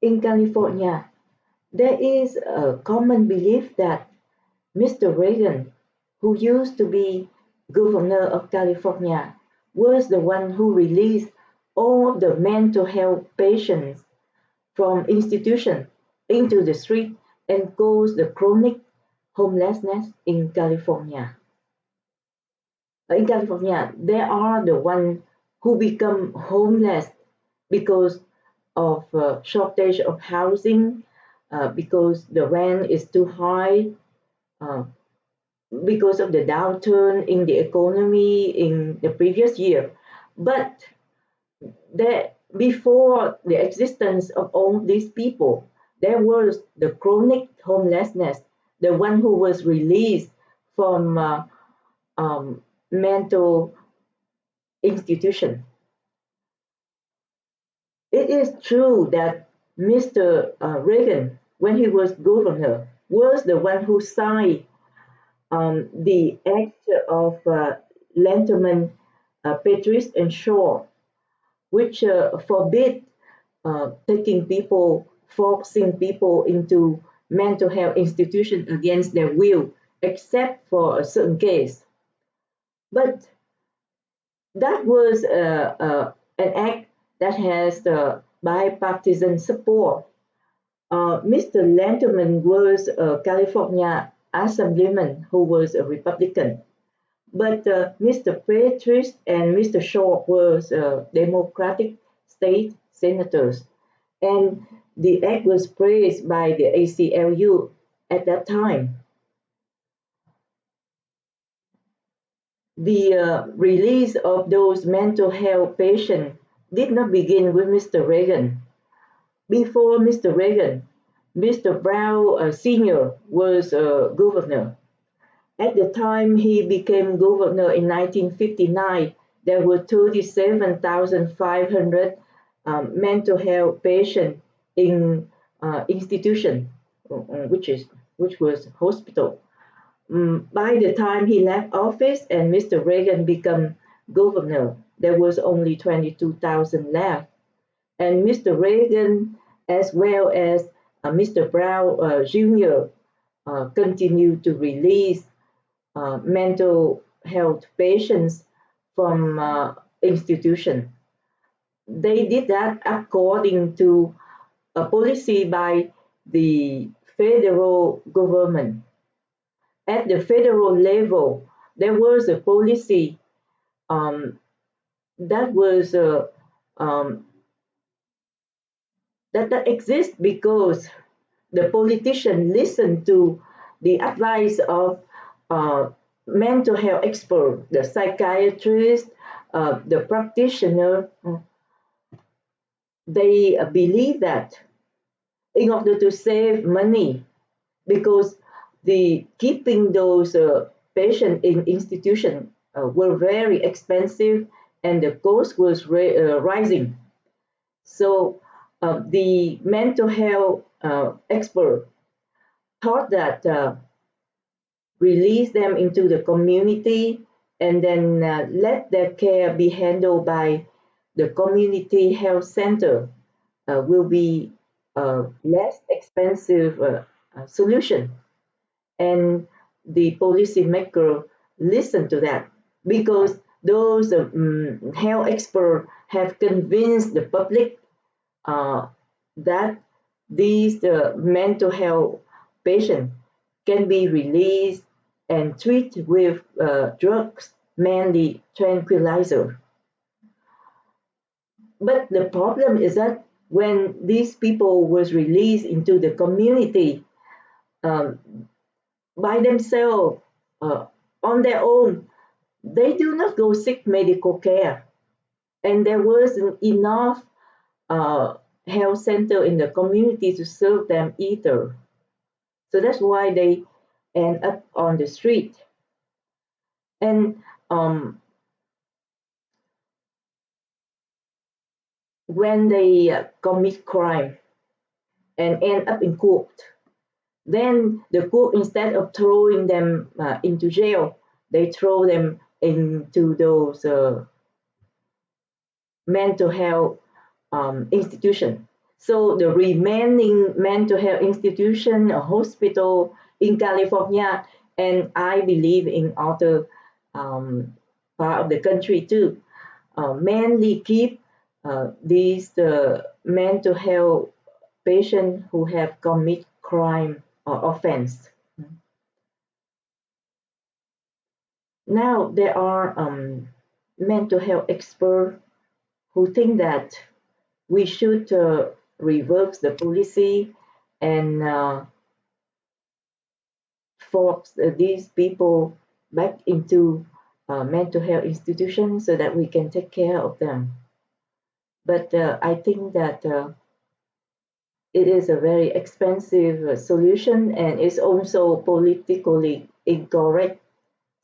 In California, there is a common belief that Mr. Reagan, who used to be governor of California, was the one who released all the mental health patients from institutions into the street and caused the chronic homelessness in California. In California, they are the ones who become homeless because of shortage of housing, because the rent is too high, uh, because of the downturn in the economy in the previous year. But before the existence of all these people, there was the chronic homelessness, the one who was released from um, mental institution. It is true that Mr. Reagan, when he was governor, was the one who signed the Act of Lanterman, Patrice, and Shaw, which forbid forcing people into mental health institutions against their will, except for a certain case. But that was an act that has the bipartisan support. Mr. Lanterman was a California assemblyman who was a Republican, but Mr. Patrice and Mr. Shaw was Democratic state senators, and the act was praised by the ACLU at that time. The release of those mental health patients did not begin with Mr. Reagan. Before Mr. Reagan, Mr. Brown Sr. was governor. At the time he became governor in 1959, there were 37,500 mental health patients in institution, which was hospital. By the time he left office and Mr. Reagan became governor, there was only 22,000 left. And Mr. Reagan, as well as Mr. Brown Jr., continued to release mental health patients from institution. They did that according to a policy by the federal government. At the federal level, there was a policy um, that was um, that exists because the politician listened to the advice of uh, mental health expert, the psychiatrist, the practitioner. They believe that in order to save money, because the keeping those patients in institution were very expensive and the cost was rising. So the mental health expert thought that release them into the community and then let their care be handled by the community health center will be a less expensive solution. And the policymaker listened to that because those health experts have convinced the public uh, that these mental health patients can be released and treated with drugs, mainly tranquilizer. But the problem is that when these people was released into the community um, by themselves, uh, on their own, they do not go seek medical care. And there wasn't enough uh, health center in the community to serve them either. So that's why they end up on the street. And when they commit crime and end up in court, then the court, instead of throwing them into jail, they throw them into those mental health institutions. So the remaining mental health institution or hospital in California, and I believe in other um, part of the country too, mainly keep these mental health patients who have commit crime or offense. Now there are mental health experts who think that we should reverse the policy and force these people back into mental health institutions so that we can take care of them. But I think that it is a very expensive solution and it's also politically incorrect.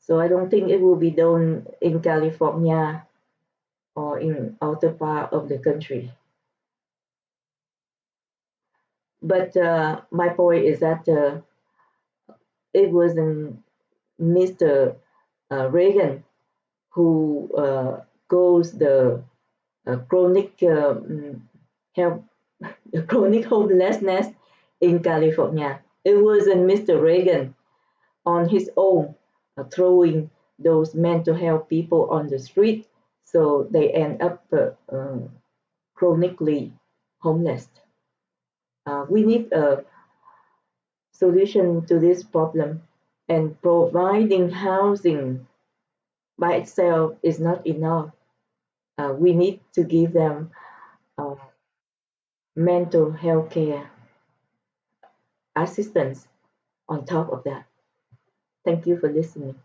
So I don't think it will be done in California or in other part of the country. But my point is that it wasn't Mr. Reagan who goes the chronic health, chronic homelessness in California. It wasn't Mr. Reagan on his own throwing those mental health people on the street, so they end up chronically homeless. We need a solution to this problem, and providing housing by itself is not enough. We need to give them uh, mental health care assistance on top of that. Thank you for listening.